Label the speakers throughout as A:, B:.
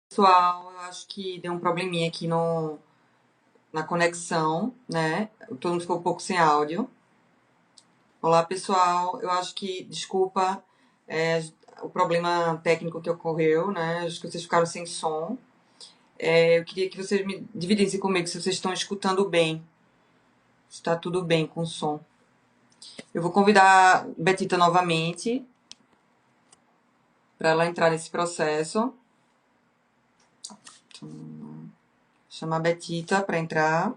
A: Pessoal, eu acho que deu um probleminha aqui na conexão, né? Todo mundo ficou um pouco sem áudio. Olá, pessoal. Eu acho que, desculpa, é, o problema técnico que ocorreu, né? Acho que vocês ficaram sem som. Eu queria que vocês me dividissem comigo se vocês estão escutando bem, se está tudo bem com o som. Eu vou convidar a Betita novamente para ela entrar nesse processo. Chamar a Betita para entrar.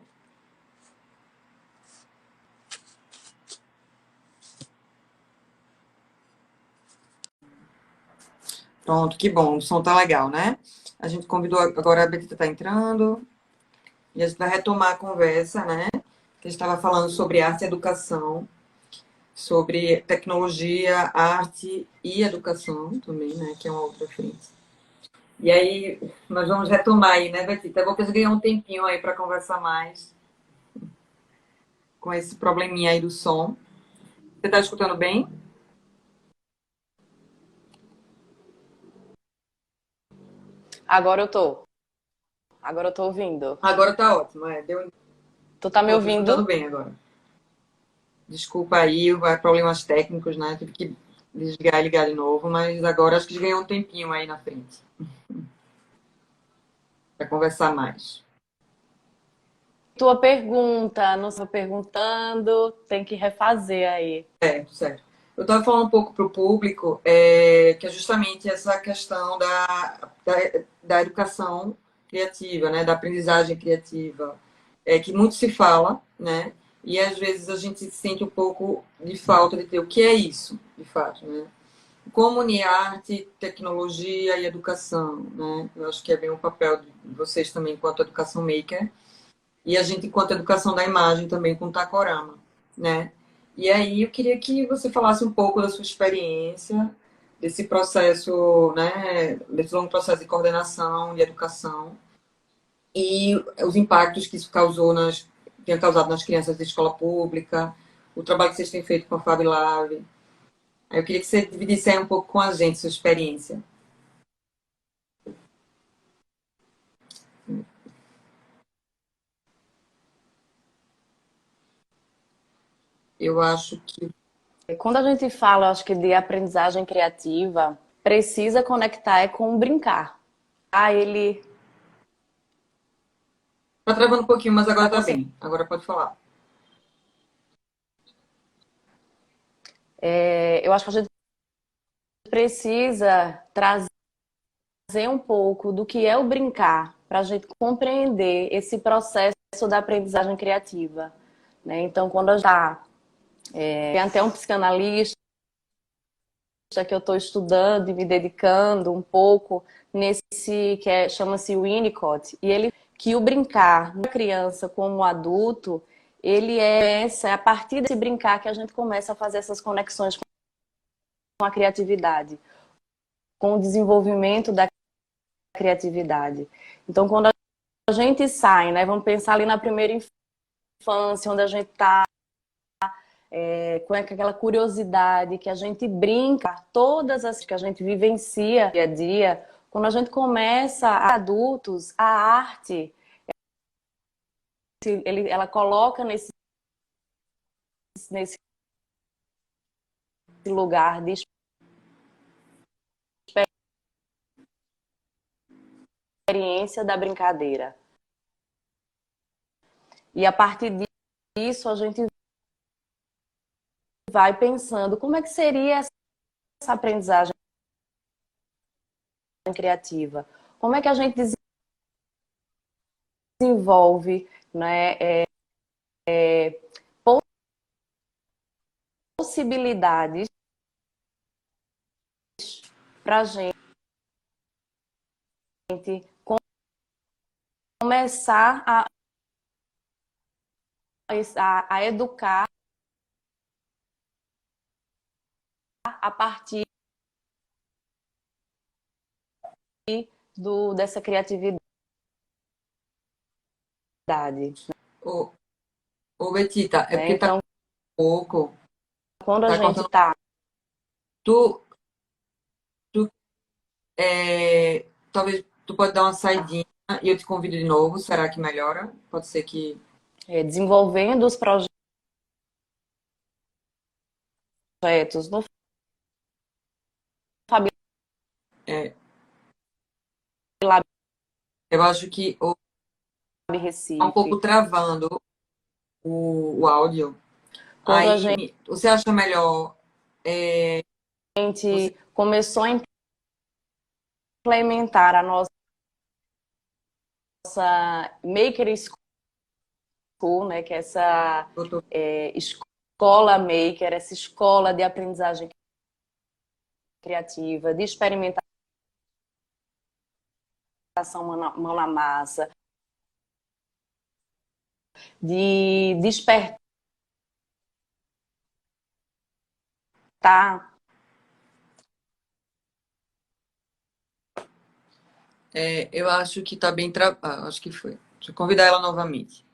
A: Pronto, que bom, o som tá legal, né? A gente convidou, agora a Betita tá entrando, e a gente vai retomar a conversa, né? Que a gente estava falando sobre arte e educação, sobre tecnologia, arte e educação também, né? Que é uma outra frente. E aí, nós vamos retomar aí, né, Betita? É bom que a gente ganhou um tempinho aí para conversar mais com esse probleminha aí do som. Você tá escutando bem?
B: Agora eu tô. Agora eu tô ouvindo.
A: Agora tá ótimo,
B: Tu tá me
A: Tô escutando
B: ouvindo?
A: bem agora. Desculpa aí, vai problemas técnicos, né? Tive que desligar e ligar de novo, mas agora acho que ganhou um tempinho aí na frente para conversar mais.
B: Tua pergunta, não estava perguntando, tem que refazer aí.
A: Certo, certo. Eu estava falando um pouco para o público que é justamente essa questão da educação criativa, né? Da aprendizagem criativa, que muito se fala, né? E às vezes a gente sente um pouco de falta de ter o que é isso, de fato, né? Como unir arte, tecnologia e educação, né? Eu acho que é bem o papel de vocês também, enquanto educação maker, e a gente, enquanto educação da imagem, também com o Takorama, né? E aí eu queria que você falasse um pouco da sua experiência, desse processo, né? Desse longo processo de coordenação, de educação, e os impactos que isso tinha causado nas crianças da escola pública, o trabalho que vocês têm feito com a Fab Lab. Eu queria que você dividisse aí um pouco com a gente sua experiência. Eu acho que.
B: Quando a gente fala, acho que de aprendizagem criativa, precisa conectar com o brincar. Ah, ele
A: Tá travando um pouquinho, mas
B: tá
A: agora tá
B: conseguindo.
A: bem. Agora pode falar.
B: Eu acho que a gente precisa trazer um pouco do que é o brincar, para a gente compreender esse processo da aprendizagem criativa, né? Então, quando a gente está, tem até um psicanalista que eu estou estudando e me dedicando um pouco nesse chama-se Winnicott, e ele que o brincar na criança como adulto, ele é a partir desse brincar que a gente começa a fazer essas conexões com a criatividade, com o desenvolvimento da criatividade. Então, quando a gente sai, né, vamos pensar ali na primeira infância, onde a gente está com aquela curiosidade, que a gente brinca, todas as que a gente vivencia dia a dia, quando a gente começa a adultos, a arte, ela coloca nesse lugar de experiência da brincadeira. E a partir disso, a gente vai pensando como é que seria essa aprendizagem criativa. Como é que a gente desenvolve, né, possibilidades para a gente começar a educar a partir dessa criatividade.
A: Ô, ô Betita, é
B: Né?
A: porque tá
B: Então,
A: pouco,
B: quando a
A: tá
B: gente
A: cortando.
B: está
A: Tu, tu talvez tu pode dar uma saidinha e eu te convido de novo. Será que melhora? Pode ser que...
B: Desenvolvendo os projetos no Fab
A: É,
B: Lab
A: eu acho que tá um pouco
B: Recife.
A: travando o áudio.
B: Quando a
A: Aí, você acha melhor... Você...
B: gente começou a implementar a nossa Maker School, né, que é essa escola Maker, essa escola de aprendizagem criativa, de experimentação mão na massa, de despertar
A: eu acho que tá bem acho que foi. Deixa eu convidar ela novamente.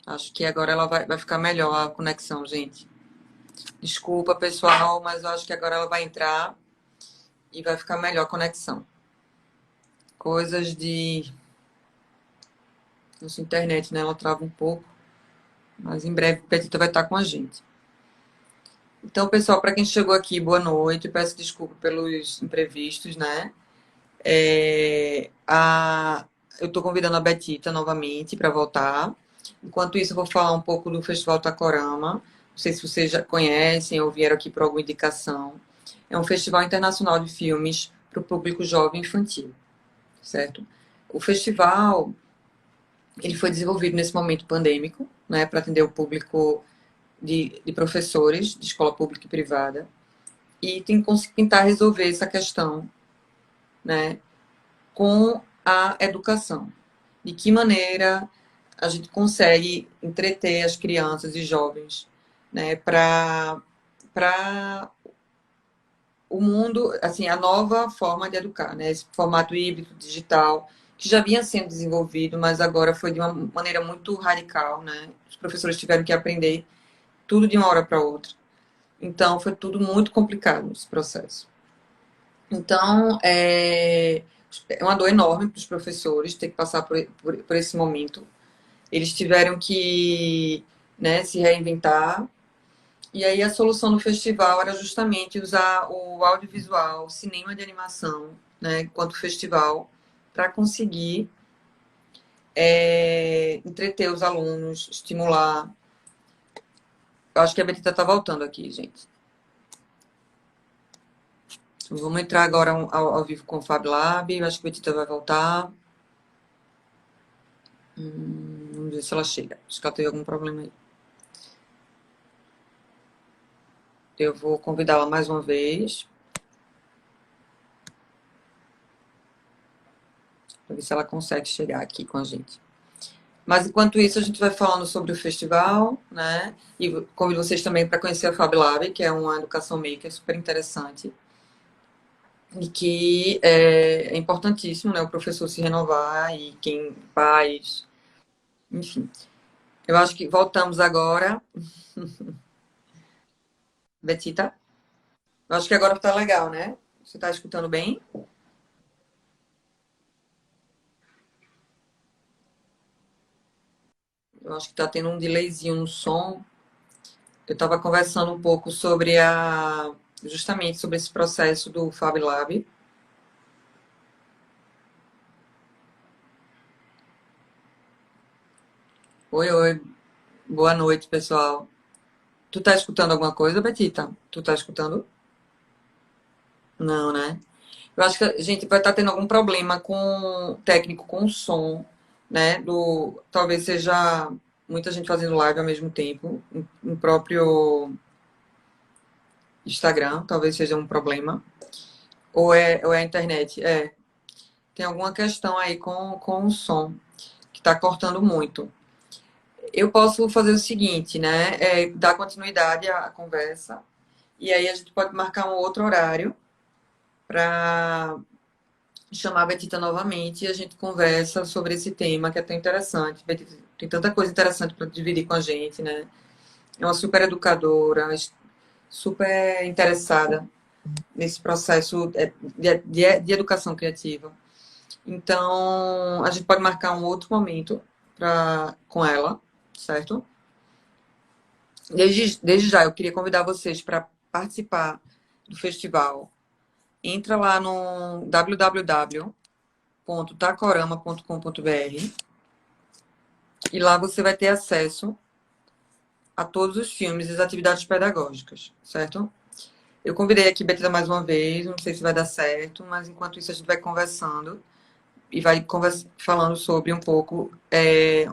A: Acho que agora ela vai ficar melhor a conexão, gente. Desculpa, pessoal, mas eu acho que agora ela vai entrar e vai ficar melhor a conexão. Coisas de... Nossa internet, né? Ela trava um pouco. Mas em breve a Petita vai estar com a gente. Então, pessoal, para quem chegou aqui, boa noite. Peço desculpa pelos imprevistos, né? Eu estou convidando a Betita novamente para voltar. Enquanto isso, eu vou falar um pouco do Festival Tacorama. Não sei se vocês já conhecem ou vieram aqui por alguma indicação. É um festival internacional de filmes para o público jovem e infantil, certo? O festival ele foi desenvolvido nesse momento pandêmico, né, para atender o público de professores de escola pública e privada e tem que tentar resolver essa questão, né, com a educação. De que maneira a gente consegue entreter as crianças e jovens, né, para o mundo, assim, a nova forma de educar, né, esse formato híbrido digital que já vinha sendo desenvolvido, mas agora foi de uma maneira muito radical, né? Os professores tiveram que aprender tudo de uma hora para outra. Então, foi tudo muito complicado esse processo. Então, é uma dor enorme para os professores ter que passar por esse momento. Eles tiveram que, né, se reinventar. E aí a solução do festival era justamente usar o audiovisual, o cinema de animação, né, enquanto festival, para conseguir entreter os alunos, estimular. Eu acho que a Betita está voltando aqui, gente. Vamos entrar agora ao vivo com o Fab Lab. Eu acho que a Betita vai voltar. Vamos ver se ela chega. Acho que ela teve algum problema aí. Eu vou convidá-la mais uma vez. Para ver se ela consegue chegar aqui com a gente. Mas enquanto isso, a gente vai falando sobre o festival, né? E convido vocês também para conhecer a Fab Lab, que é uma educação maker super interessante. E que é importantíssimo, né? O professor se renovar e quem faz, enfim. Eu acho que voltamos agora. Betita? Eu acho que agora tá legal, né? Você tá escutando bem? Eu acho que tá tendo um delayzinho no som. Eu estava conversando um pouco sobre justamente sobre esse processo do Fab Lab. Oi, oi. Boa noite, pessoal. Tu tá escutando alguma coisa, Betita? Tu tá escutando? Não, né? Eu acho que a gente vai estar tendo algum problema com técnico com o som, né? Talvez seja muita gente fazendo live ao mesmo tempo, no próprio Instagram, talvez seja um problema. Ou é a internet? Tem alguma questão aí com o som, que está cortando muito. Eu posso fazer o seguinte, né? Dar continuidade à conversa, e aí a gente pode marcar um outro horário para chamar a Betita novamente e a gente conversa sobre esse tema que é tão interessante. Betita tem tanta coisa interessante para dividir com a gente, né? É uma super educadora, super interessada nesse processo de educação criativa. Então, a gente pode marcar um outro momento com ela, certo? Desde já, eu queria convidar vocês para participar do festival. Entra lá no www.tacorama.com.br e lá você vai ter acesso a todos os filmes e as atividades pedagógicas, certo? Eu convidei aqui a Betita mais uma vez, não sei se vai dar certo, mas enquanto isso a gente vai conversando e vai falando sobre um pouco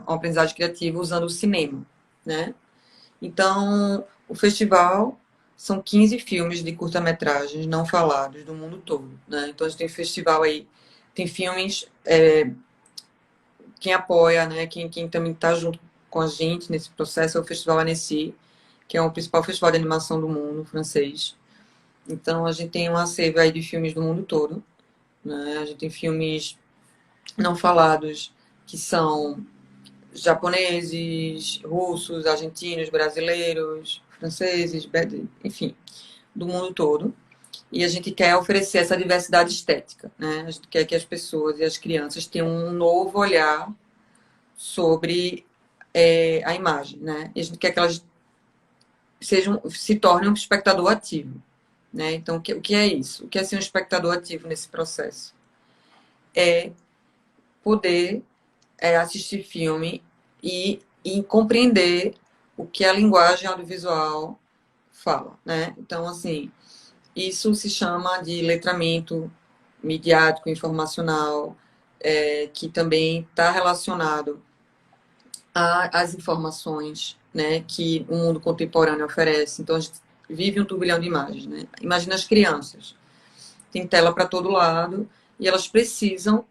A: uma aprendizagem criativa usando o cinema, né? Então, o festival são 15 filmes de curta-metragens não falados do mundo todo, né? Então, a gente tem festival aí, tem filmes, quem apoia, né? Quem também está junto com a gente nesse processo é o Festival Annecy, que é o principal festival de animação do mundo, francês. Então, a gente tem um acervo aí de filmes do mundo todo, né? A gente tem filmes não falados que são japoneses, russos, argentinos, brasileiros, franceses, enfim, do mundo todo. E a gente quer oferecer essa diversidade estética, né? A gente quer que as pessoas e as crianças tenham um novo olhar sobre a imagem, né? E a gente quer que elas se tornem um espectador ativo, né? Então, o que é isso? O que é ser um espectador ativo nesse processo? É poder assistir filme e compreender o que a linguagem audiovisual fala, né? Então, assim, isso se chama de letramento midiático, informacional, que também está relacionado às informações, né, que o mundo contemporâneo oferece. Então, a gente vive um turbilhão de imagens, né? Imagina as crianças. Tem tela para todo lado e elas precisam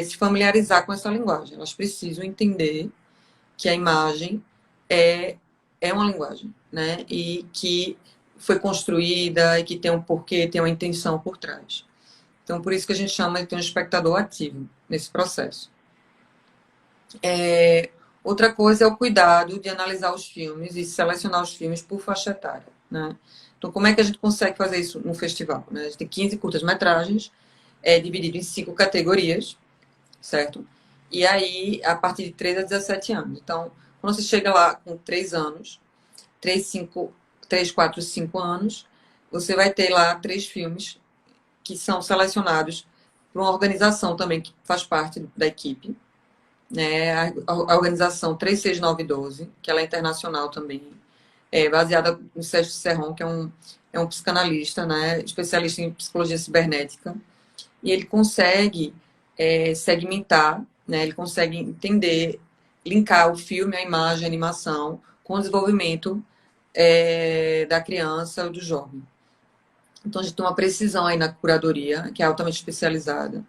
A: se familiarizar com essa linguagem. Elas precisam entender que a imagem é uma linguagem, né? E que foi construída e que tem um porquê, tem uma intenção por trás. Então, por isso que a gente chama de ter um espectador ativo nesse processo. Outra coisa é o cuidado de analisar os filmes e selecionar os filmes por faixa etária, né? Então, como é que a gente consegue fazer isso no festival? Né? A gente tem 15 curtas-metragens, dividido em 5 categorias, certo? E aí, a partir de 3 a 17 anos. Então, quando você chega lá com 3 anos, 3, 4, 5 anos, você vai ter lá 3 filmes que são selecionados por uma organização também que faz parte da equipe, né? A organização 36912, que ela é internacional também, baseada no Sérgio Serron, que é um psicanalista, né? Especialista em psicologia cibernética, e ele consegue segmentar, né? Ele consegue entender, linkar o filme, a imagem, a animação com o desenvolvimento da criança ou do jovem. Então, a gente tem uma precisão aí na curadoria, que é altamente especializada,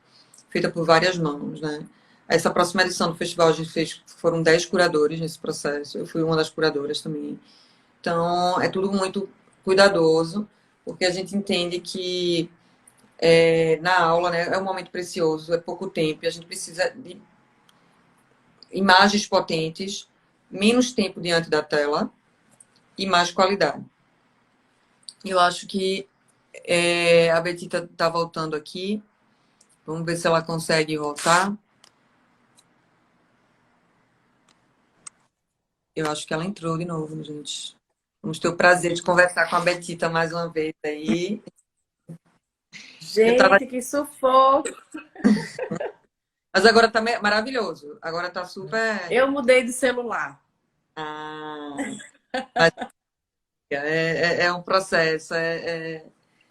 A: feita por várias mãos, né? Essa próxima edição do festival a gente fez, foram 10 curadores nesse processo, eu fui uma das curadoras também. Então, é tudo muito cuidadoso, porque a gente entende que na aula, né, é um momento precioso, é pouco tempo, e a gente precisa de imagens potentes, menos tempo diante da tela e mais qualidade. Eu acho que a Betita está voltando aqui. Vamos ver se ela consegue voltar. Eu acho que ela entrou de novo, gente. Vamos ter o prazer de conversar com a Betita mais uma vez aí.
C: Gente, que sufoco!
A: Mas agora tá maravilhoso. Agora tá super.
C: Eu mudei de celular.
A: Ah, é um processo,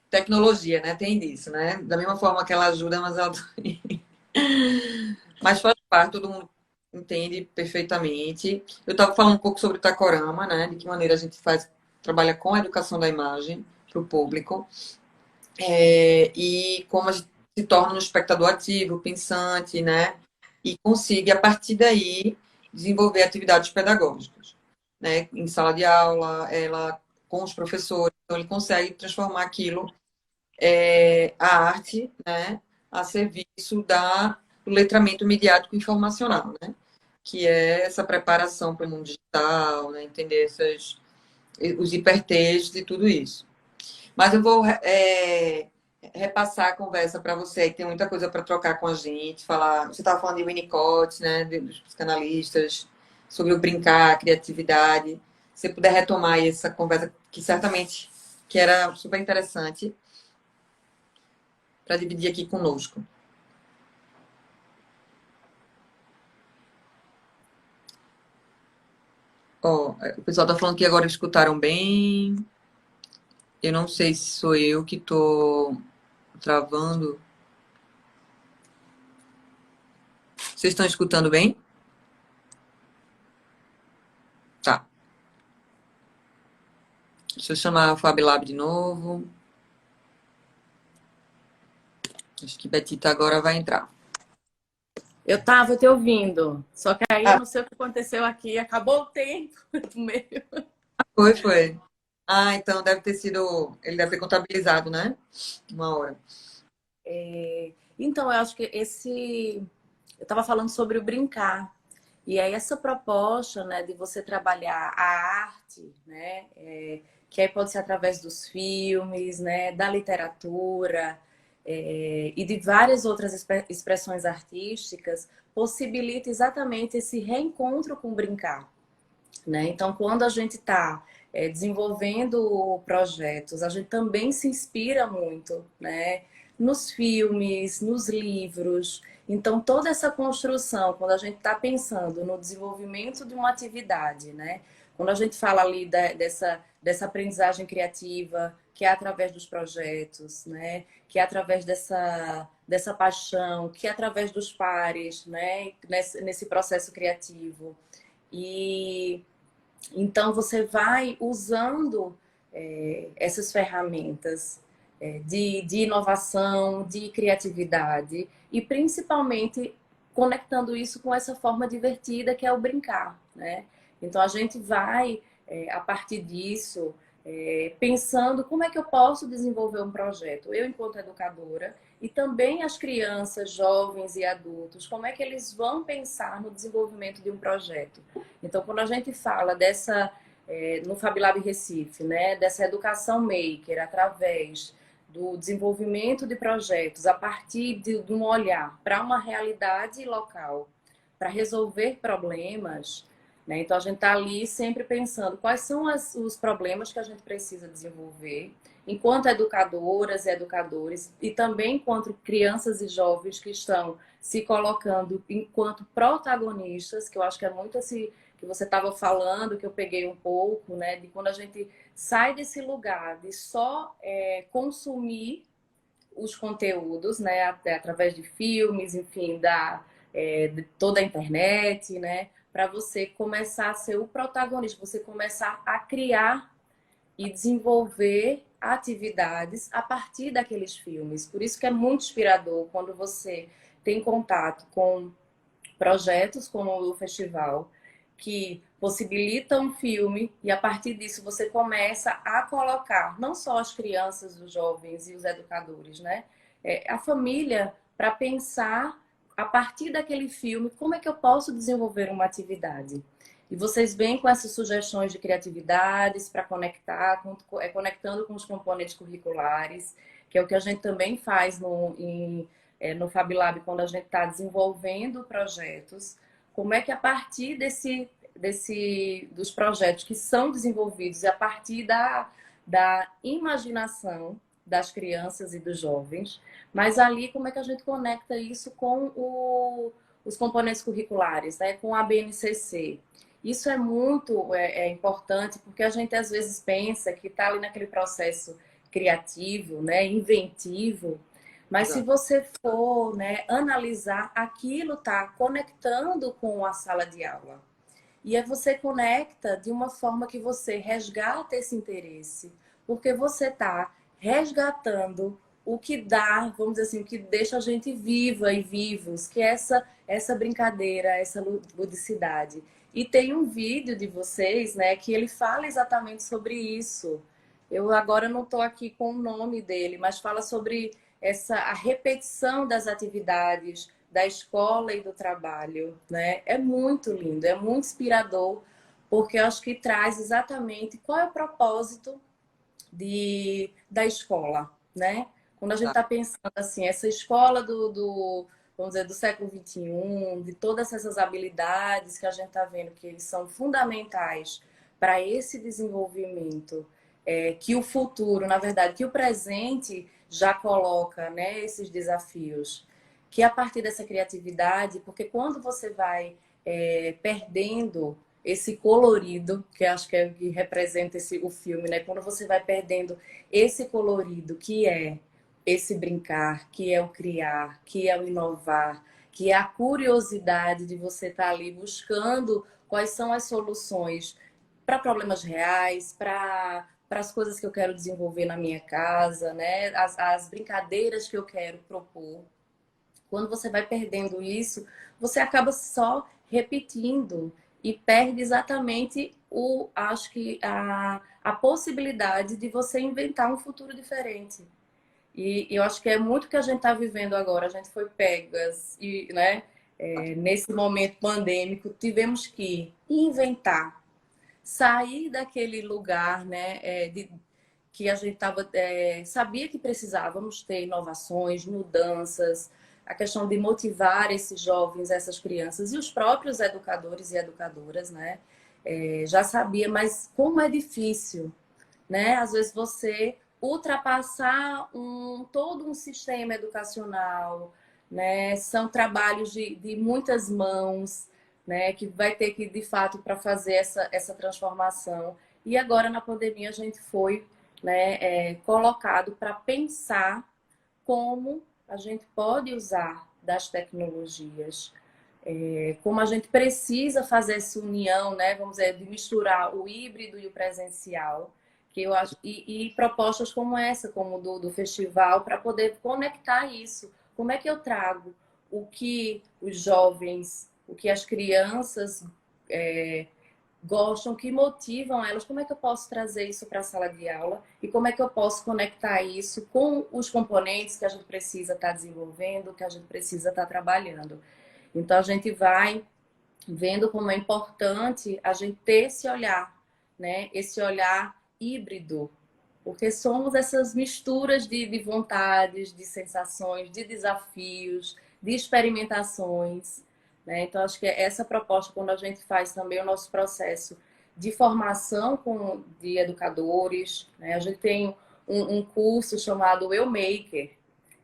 A: tecnologia, né? Tem disso, né? Da mesma forma que ela ajuda, mas ela mas faz parte, todo mundo entende perfeitamente. Eu estava falando um pouco sobre o Tacorama, né? De que maneira a gente trabalha com a educação da imagem para o público. E como a gente se torna um espectador ativo, pensante, né? E consiga, a partir daí, desenvolver atividades pedagógicas, né? Em sala de aula, ela com os professores, então ele consegue transformar aquilo, a arte, né? A serviço do letramento midiático informacional, né? Que é essa preparação para o mundo digital, né? Entender os hipertextos e tudo isso. Mas eu vou repassar a conversa para você, que tem muita coisa para trocar com a gente, falar. Você estava falando de Winnicott, né, dos psicanalistas, sobre o brincar, a criatividade. Se você puder retomar aí essa conversa, que certamente que era super interessante, para dividir aqui conosco. Ó, o pessoal está falando que agora escutaram bem. Eu não sei se sou eu que estou travando. Vocês estão escutando bem? Tá. Deixa eu chamar a Fabilab de novo. Acho que Betita agora vai entrar.
C: Eu tava te ouvindo, só que aí eu não sei o que aconteceu aqui, acabou o tempo do meio.
A: Foi. Ah, então deve ter sido. Ele deve ter contabilizado, né? Uma hora.
C: Então, eu acho que eu estava falando sobre o brincar. E aí essa proposta, né, de você trabalhar a arte, né, que aí pode ser através dos filmes, né, da literatura, e de várias outras expressões artísticas, possibilita exatamente esse reencontro com o brincar, né? Então, quando a gente está desenvolvendo projetos, a gente também se inspira muito, né? Nos filmes, nos livros. Então, toda essa construção, quando a gente está pensando no desenvolvimento de uma atividade, né? Quando a gente fala ali dessa aprendizagem criativa, que é através dos projetos, né? Que é através dessa paixão, que é através dos pares, né? Nesse processo criativo. E então você vai usando essas ferramentas de inovação, de criatividade e principalmente conectando isso com essa forma divertida que é o brincar, né? Então a gente vai a partir disso pensando como é que eu posso desenvolver um projeto. Eu enquanto educadora e também as crianças, jovens e adultos, como é que eles vão pensar no desenvolvimento de um projeto. Então, quando a gente fala no FabLab Recife, né, dessa educação maker através do desenvolvimento de projetos a partir de um olhar para uma realidade local, para resolver problemas, né? Então, a gente está ali sempre pensando quais são os problemas que a gente precisa desenvolver enquanto educadoras e educadores e também enquanto crianças e jovens que estão se colocando enquanto protagonistas, que eu acho que é muito assim que você estava falando, que eu peguei um pouco, né, de quando a gente sai desse lugar de só consumir os conteúdos, né, através de filmes, enfim, de toda a internet, né, para você começar a ser o protagonista, você começar a criar e desenvolver atividades a partir daqueles filmes. Por isso que é muito inspirador quando você tem contato com projetos como o festival, que possibilitam um filme e a partir disso você começa a colocar não só as crianças, os jovens e os educadores, né? A família para pensar a partir daquele filme como é que eu posso desenvolver uma atividade. E vocês vêm com essas sugestões de criatividades para conectar, conectando com os componentes curriculares, que é o que a gente também faz no FabLab, quando a gente está desenvolvendo projetos, como é que a partir dos projetos que são desenvolvidos, e a partir da imaginação das crianças e dos jovens, mas ali como é que a gente conecta isso com os componentes curriculares, né? Com a BNCC. Isso é muito importante, porque a gente às vezes pensa que está ali naquele processo criativo, né? Inventivo, mas se você for, né, analisar, aquilo está conectando com a sala de aula. E aí você conecta de uma forma que você resgata esse interesse, porque você está resgatando o que dá, vamos dizer assim, o que deixa a gente viva e vivos, que é essa brincadeira, essa ludicidade. E tem um vídeo de vocês, né, que ele fala exatamente sobre isso. Eu agora não estou aqui com o nome dele, mas fala sobre a repetição das atividades da escola e do trabalho, né? É muito lindo, é muito inspirador, porque eu acho que traz exatamente qual é o propósito da escola, né? Quando a gente está pensando assim, essa escola vamos dizer, do século XXI, de todas essas habilidades que a gente está vendo que eles são fundamentais para esse desenvolvimento, que o futuro, na verdade, que o presente já coloca, né, esses desafios, que a partir dessa criatividade, porque quando você vai perdendo esse colorido, que acho que é o que representa o filme, né? Quando você vai perdendo esse colorido, que é esse brincar, que é o criar, que é o inovar, que é a curiosidade de você estar ali buscando quais são as soluções para problemas reais, para as coisas que eu quero desenvolver na minha casa, né? As brincadeiras que eu quero propor. Quando você vai perdendo isso, você acaba só repetindo e perde exatamente acho que a possibilidade de você inventar um futuro diferente. E eu acho que é muito o que a gente está vivendo agora. A gente foi pegas e, né, nesse momento pandêmico, tivemos que inventar, sair daquele lugar, né, que a gente sabia que precisávamos ter inovações, mudanças, a questão de motivar esses jovens, essas crianças e os próprios educadores e educadoras, né? Já sabia, mas como é difícil, né? Às vezes você ultrapassar todo um sistema educacional, né? São trabalhos de muitas mãos, né? Que vai ter que, de fato, para fazer essa transformação. E agora, na pandemia, a gente foi, né, colocado para pensar como a gente pode usar das tecnologias, como a gente precisa fazer essa união, né, vamos dizer, de misturar o híbrido e o presencial, que eu acho, e propostas como essa, como do festival, para poder conectar isso. Como é que eu trago o que os jovens, o que as crianças gostam, que motivam elas, como é que eu posso trazer isso para a sala de aula e como é que eu posso conectar isso com os componentes que a gente precisa estar desenvolvendo, que a gente precisa estar trabalhando. Então a gente vai vendo como é importante a gente ter esse olhar, né? Esse olhar híbrido, porque somos essas misturas de vontades, de sensações, de desafios, de experimentações, né? Então, acho que essa proposta, quando a gente faz também o nosso processo de formação de educadores, né? A gente tem um curso chamado Eu Maker,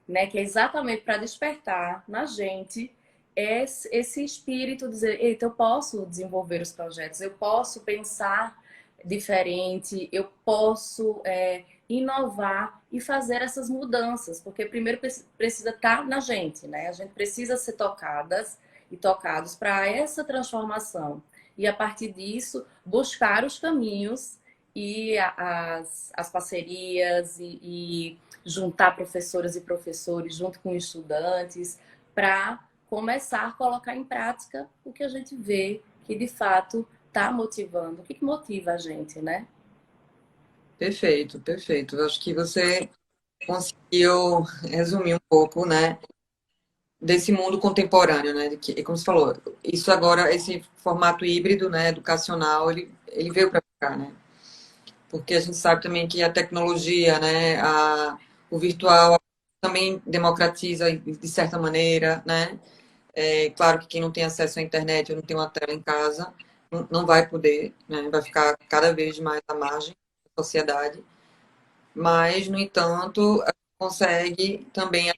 C: né? Que é exatamente para despertar na gente esse espírito de dizer, eita, eu posso desenvolver os projetos, eu posso pensar diferente, eu posso inovar e fazer essas mudanças, porque primeiro precisa estar na gente, né? A gente precisa ser tocadas e tocados para essa transformação. E a partir disso, buscar os caminhos e as parcerias e juntar professoras e professores junto com estudantes para começar a colocar em prática o que a gente vê que de fato está motivando. O que motiva a gente, né?
A: Perfeito, perfeito. Eu acho que você conseguiu resumir um pouco, né, desse mundo contemporâneo, né, de que, como você falou, isso agora, esse formato híbrido, né, educacional, ele veio para ficar, né? Porque a gente sabe também que a tecnologia, né, o virtual também democratiza de certa maneira, né? É claro que quem não tem acesso à internet ou não tem uma tela em casa não vai poder, né? Vai ficar cada vez mais à margem da sociedade. Mas, no entanto, consegue também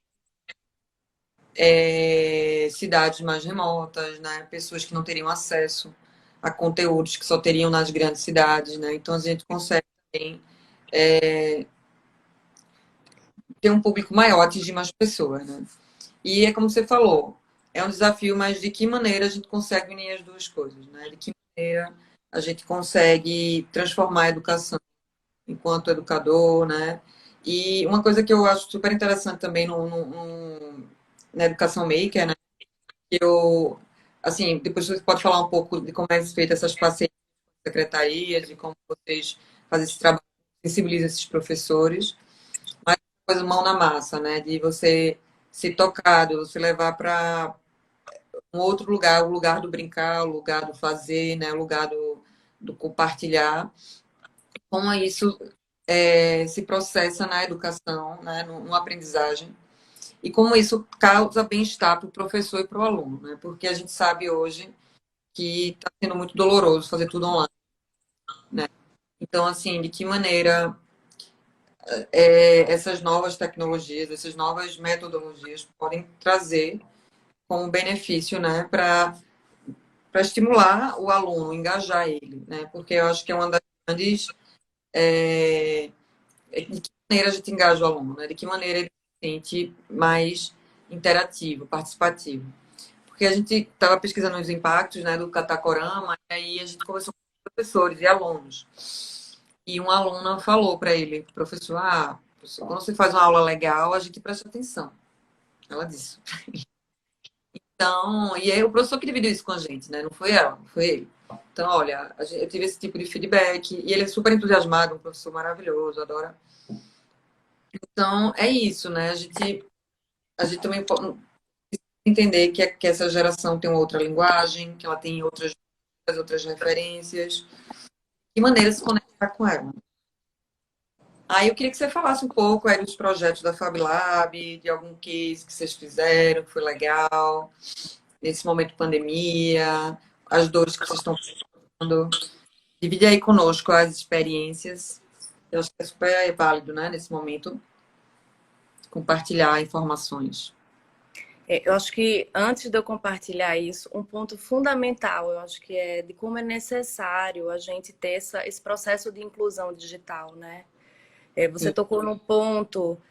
A: cidades mais remotas, né? Pessoas que não teriam acesso a conteúdos que só teriam nas grandes cidades, né? Então, a gente consegue também ter um público maior, atingir mais pessoas, né? E é como você falou, é um desafio, mas de que maneira a gente consegue unir as duas coisas, né? De que maneira a gente consegue transformar a educação enquanto educador, né? E uma coisa que eu acho super interessante também na Educação Maker, né? Que eu, assim, depois você pode falar um pouco de como é feita essas parcerias com secretarias, de como vocês fazem esse trabalho, sensibilizam esses professores, mas coisa mão na massa, né? De você ser tocado, você levar para um outro lugar, o lugar do brincar, o lugar do fazer, né? O lugar do compartilhar. Como isso se processa na educação, né, no aprendizagem, e como isso causa bem-estar para o professor e para o aluno, né? Porque a gente sabe hoje que está sendo muito doloroso fazer tudo online, né? Então, assim, de que maneira essas novas tecnologias, essas novas metodologias podem trazer como benefício, né, para estimular o aluno, engajar ele, né? Porque eu acho que é uma das grandes de que maneira a gente engaja o aluno, né? De que maneira ele se sente mais interativo, participativo. Porque a gente estava pesquisando os impactos, né, do Catacorama, e aí a gente conversou com professores e alunos. E uma aluna falou para ele, professor, professor, quando você faz uma aula legal, a gente presta atenção. Ela disse. Então, e aí o professor que dividiu isso com a gente, né? Não foi ela, não foi ele. Então, olha, eu tive esse tipo de feedback, e ele é super entusiasmado, um professor maravilhoso, adora. Então, é isso, né? A gente também pode entender que essa geração tem uma outra linguagem, que ela tem outras referências, que maneira de se conectar com ela. Aí eu queria que você falasse um pouco aí dos projetos da Fab Lab, de algum case que vocês fizeram, que foi legal, nesse momento de pandemia, as dores que vocês estão passando. Divide aí conosco as experiências. Eu acho que é super válido, né, nesse momento, compartilhar informações.
C: Eu acho que antes de eu compartilhar isso, um ponto fundamental, eu acho que é de como é necessário a gente ter esse processo de inclusão digital, né? Você tocou num ponto,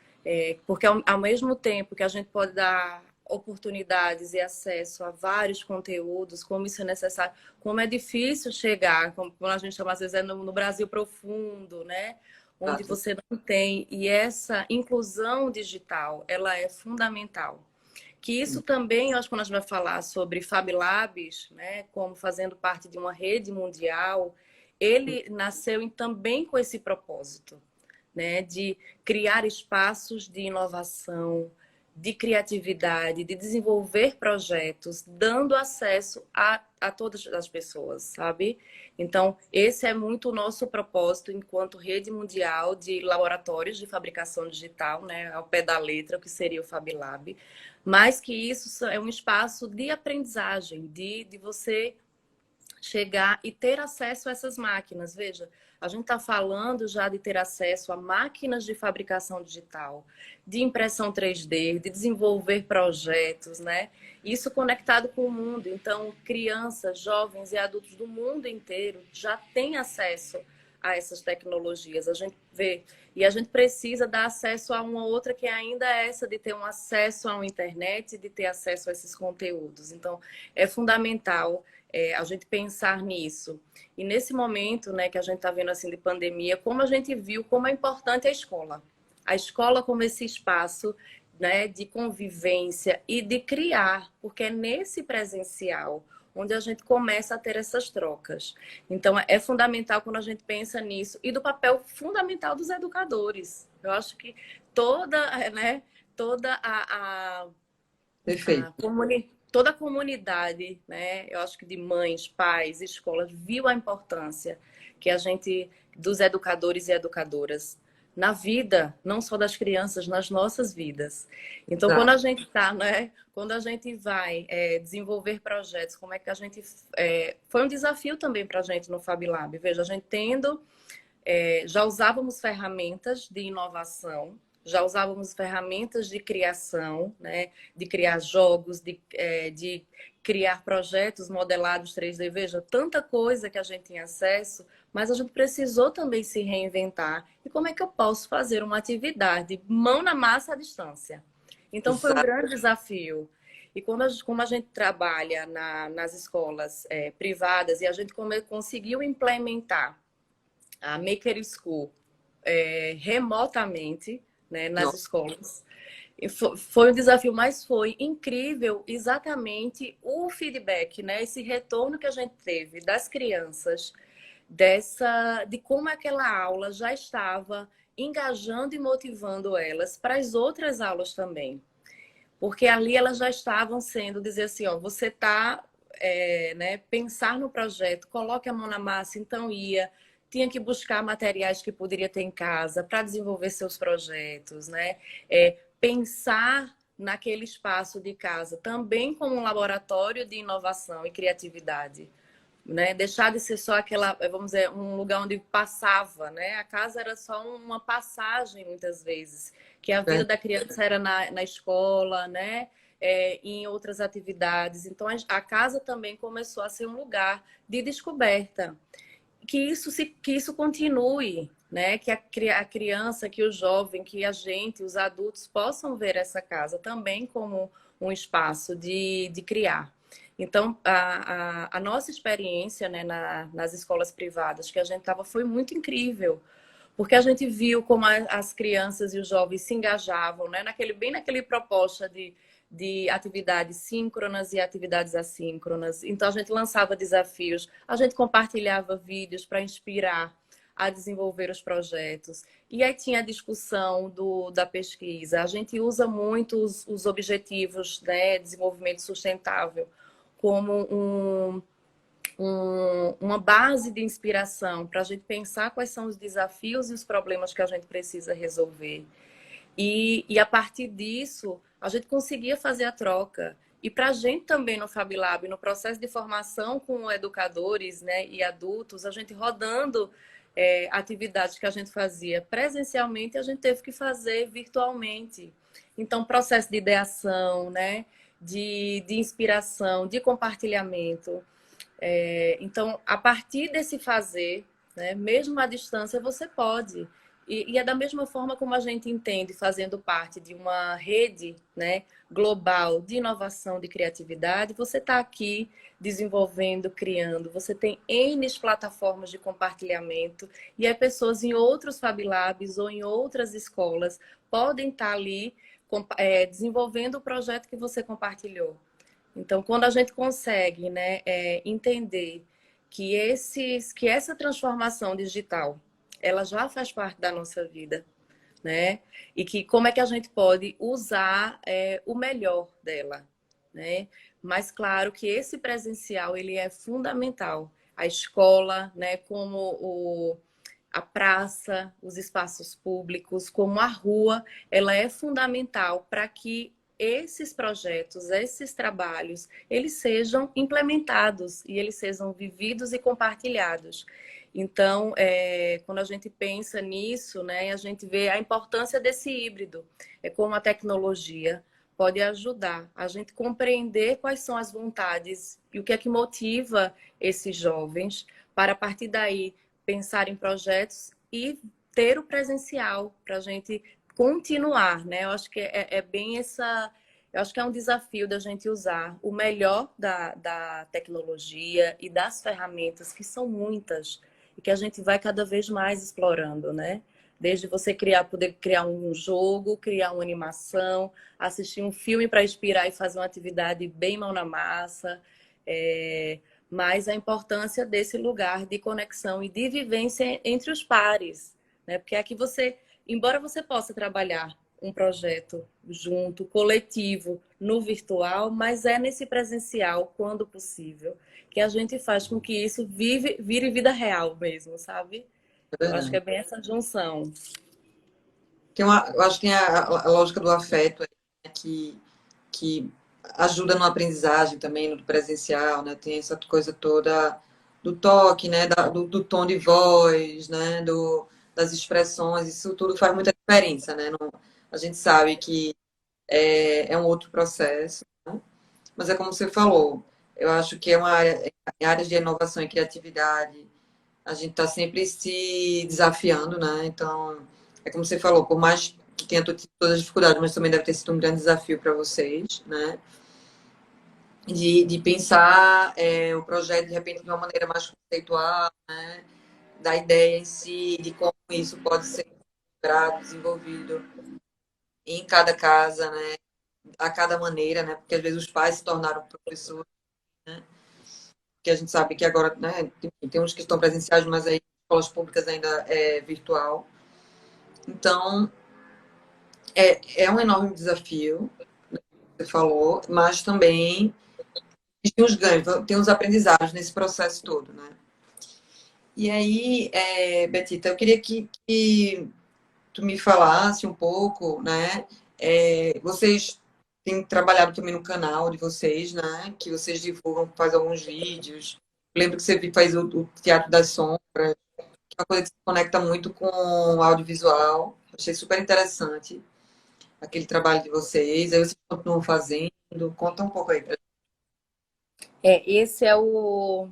C: porque ao mesmo tempo que a gente pode dar oportunidades e acesso a vários conteúdos, como isso é necessário, como é difícil chegar, como a gente chama às vezes no Brasil profundo, né? Onde
A: Exato.
C: você não tem. E essa inclusão digital, ela é fundamental. Que isso também, eu acho que quando a gente vai falar sobre Fab Labs, né, como fazendo parte de uma rede mundial, ele nasceu também com esse propósito, né, de criar espaços de inovação, de criatividade, de desenvolver projetos, dando acesso a todas as pessoas, sabe? Então, esse é muito o nosso propósito enquanto rede mundial de laboratórios de fabricação digital, né, ao pé da letra, o que seria o Fab Lab, mas que isso é um espaço de aprendizagem, de você chegar e ter acesso a essas máquinas. Veja, a gente está falando já de ter acesso a máquinas de fabricação digital, de impressão 3D, de desenvolver projetos, né? Isso conectado com o mundo. Então, crianças, jovens e adultos do mundo inteiro já têm acesso a essas tecnologias. A gente vê e a gente precisa dar acesso a uma outra que ainda é essa de ter um acesso à internet, de ter acesso a esses conteúdos. Então, é fundamental a gente pensar nisso. E nesse momento, né, que a gente está vendo assim de pandemia, como a gente viu como é importante a escola. A escola como esse espaço, né, de convivência e de criar, porque é nesse presencial onde a gente começa a ter essas trocas. Então, é fundamental quando a gente pensa nisso e do papel fundamental dos educadores. Eu acho que toda
A: Perfeito.
C: toda a comunidade, né? Eu acho que de mães, pais, escolas, viu a importância que a gente, dos educadores e educadoras, na vida, não só das crianças, nas nossas vidas. Então, quando
A: Exato.
C: a gente está, né? Quando a gente vai desenvolver projetos, como é que a gente. Foi um desafio também para a gente no Fab Lab. Veja, a gente já usávamos ferramentas de inovação, já usávamos ferramentas de criação, né? De criar jogos, de criar projetos modelados 3D. Veja, tanta coisa que a gente tinha acesso, mas a gente precisou também se reinventar. E como é que eu posso fazer uma atividade mão na massa à distância? Então, foi um
A: Exato.
C: grande desafio. E como a gente trabalha nas escolas privadas e a gente conseguiu implementar a Maker School remotamente, né, nas
A: Nossa.
C: escolas. E foi um desafio, mas foi incrível exatamente o feedback, né, esse retorno que a gente teve das crianças, de como aquela aula já estava engajando e motivando elas para as outras aulas também. Porque ali elas já estavam sendo, dizer assim, ó, você está, né, pensar no projeto, coloque a mão na massa, então ia tinha que buscar materiais que poderia ter em casa para desenvolver seus projetos, né? Pensar naquele espaço de casa também como um laboratório de inovação e criatividade, né? Deixar de ser só aquela, vamos dizer, um lugar onde passava, né? A casa era só uma passagem, muitas vezes, que a vida da criança era na escola, né? Em outras atividades. Então, a casa também começou a ser um lugar de descoberta. Que isso continue, né? Que a criança, que o jovem, que a gente, os adultos, possam ver essa casa também como um espaço de criar. Então, a nossa experiência, né, nas escolas privadas que a gente estava foi muito incrível, porque a gente viu como as crianças e os jovens se engajavam, né, bem naquele proposta de atividades síncronas e atividades assíncronas. Então, a gente lançava desafios, a gente compartilhava vídeos para inspirar a desenvolver os projetos. E aí tinha a discussão da pesquisa. A gente usa muito os objetivos, né, de desenvolvimento sustentável como uma base de inspiração para a gente pensar quais são os desafios e os problemas que a gente precisa resolver. E a partir disso, a gente conseguia fazer a troca. E para a gente também no FabLab, no processo de formação com educadores, né, e adultos, a gente rodando atividades que a gente fazia presencialmente, a gente teve que fazer virtualmente. Então, processo de ideação, né, de inspiração, de compartilhamento. Então, a partir desse fazer, né, mesmo à distância, você pode. E é da mesma forma como a gente entende, fazendo parte de uma rede, né, global de inovação, de criatividade, você está aqui desenvolvendo, criando. Você tem N plataformas de compartilhamento e aí pessoas em outros Fab Labs ou em outras escolas podem estar ali desenvolvendo o projeto que você compartilhou. Então, quando a gente consegue, né, entender que essa transformação digital, ela já faz parte da nossa vida, né? E que como é que a gente pode usar o melhor dela, né? Mas claro que esse presencial, ele é fundamental. A escola, né, como a praça, os espaços públicos, como a rua, ela é fundamental para que esses projetos, esses trabalhos, eles sejam implementados e eles sejam vividos e compartilhados. Então, quando a gente pensa nisso, né, a gente vê a importância desse híbrido, como a tecnologia pode ajudar a gente compreender quais são as vontades e o que é que motiva esses jovens para, a partir daí, pensar em projetos e ter o presencial para a gente continuar, né? Eu acho que bem essa... Eu acho que é um desafio da gente usar o melhor da tecnologia e das ferramentas, que são muitas, e que a gente vai cada vez mais explorando, né? Desde você poder criar um jogo, criar uma animação, assistir um filme para inspirar e fazer uma atividade bem mão na massa, mas a importância desse lugar de conexão e de vivência entre os pares, né? Porque aqui embora você possa trabalhar um projeto junto, coletivo, no virtual, mas é nesse presencial, quando possível, que a gente faz com que isso vire vida real mesmo, sabe? Eu acho que é bem essa junção.
A: Eu acho que tem a lógica do afeto, né, que ajuda na aprendizagem também, no presencial, né? Tem essa coisa toda do toque, né? Do tom de voz, né? Das expressões, isso tudo faz muita diferença, né? A gente sabe que é um outro processo, né? Mas é como você falou, eu acho que em áreas de inovação e criatividade, a gente está sempre se desafiando, né? Então, é como você falou, por mais que tenha todas as dificuldades, mas também deve ter sido um grande desafio para vocês, né? De pensar o projeto, de repente, de uma maneira mais conceitual, né? Da ideia em si, de como isso pode ser desenvolvido em cada casa, né? A cada maneira, né? Porque às vezes os pais se tornaram professores, né? Que a gente sabe que agora, né? Tem uns que estão presenciais, mas aí escolas públicas ainda é virtual. Então, é um enorme desafio, né, que você falou, mas também tem os ganhos, tem os aprendizados nesse processo todo, né? E aí, Betita, eu queria que tu me falasse um pouco, né? Vocês têm trabalhado também no canal de vocês, né? Que vocês divulgam, faz alguns vídeos. Lembro que você faz o Teatro das Sombras, que é uma coisa que se conecta muito com o audiovisual. Achei super interessante aquele trabalho de vocês. Aí vocês continuam fazendo. Conta um pouco aí pra
C: Esse é o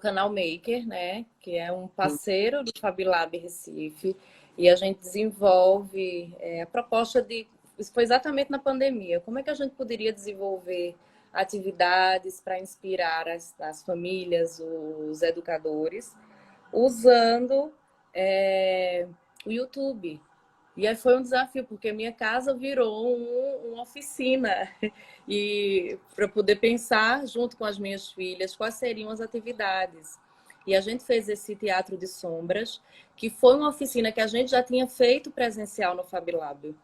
C: Canal Maker, né? Que é um
A: gente.
C: parceiro do FabLab Recife. E a gente desenvolve a proposta de... Isso foi exatamente na pandemia. Como é que a gente poderia desenvolver atividades para inspirar as famílias, os educadores, usando o YouTube? E aí foi um desafio, porque minha casa virou uma oficina. E para poder pensar, junto com as minhas filhas, quais seriam as atividades. E a gente fez esse teatro de sombras, que foi uma oficina que a gente já tinha feito presencial no FabLab.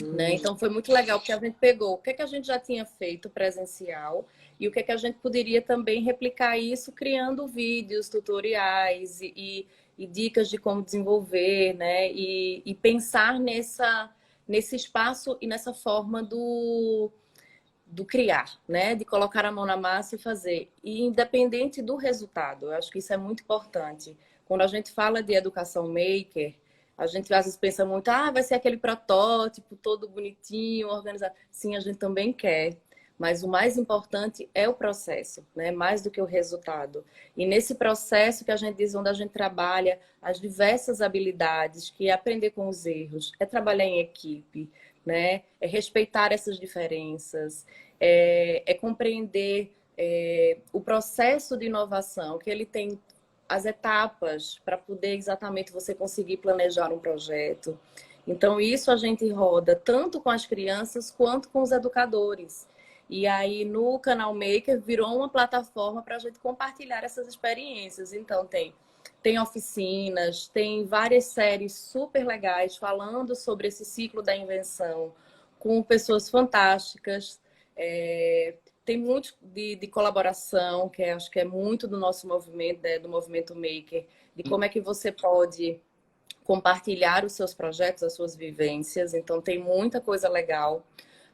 C: Né? Então foi muito legal, porque a gente pegou o que é que a gente já tinha feito presencial e o que é que a gente poderia também replicar isso criando vídeos, tutoriais e dicas de como desenvolver, né? E pensar nesse espaço e nessa forma do criar, né? De colocar a mão na massa e fazer. E independente do resultado, eu acho que isso é muito importante. Quando a gente fala de educação maker, a gente às vezes pensa muito, vai ser aquele protótipo todo bonitinho, organizado. Sim, a gente também quer. Mas o mais importante é o processo, né? Mais do que o resultado. E nesse processo que a gente diz, onde a gente trabalha as diversas habilidades, que é aprender com os erros, é trabalhar em equipe, né? É respeitar essas diferenças, é compreender o processo de inovação, que ele tem as etapas para poder exatamente você conseguir planejar um projeto. Então, isso a gente roda tanto com as crianças quanto com os educadores. E aí, no Canal Maker, virou uma plataforma para a gente compartilhar essas experiências. Então, tem oficinas, tem várias séries super legais falando sobre esse ciclo da invenção, com pessoas fantásticas. Tem muito de colaboração, que acho que é muito do nosso movimento, do movimento Maker, de como é que você pode compartilhar os seus projetos, as suas vivências. Então, tem muita coisa legal.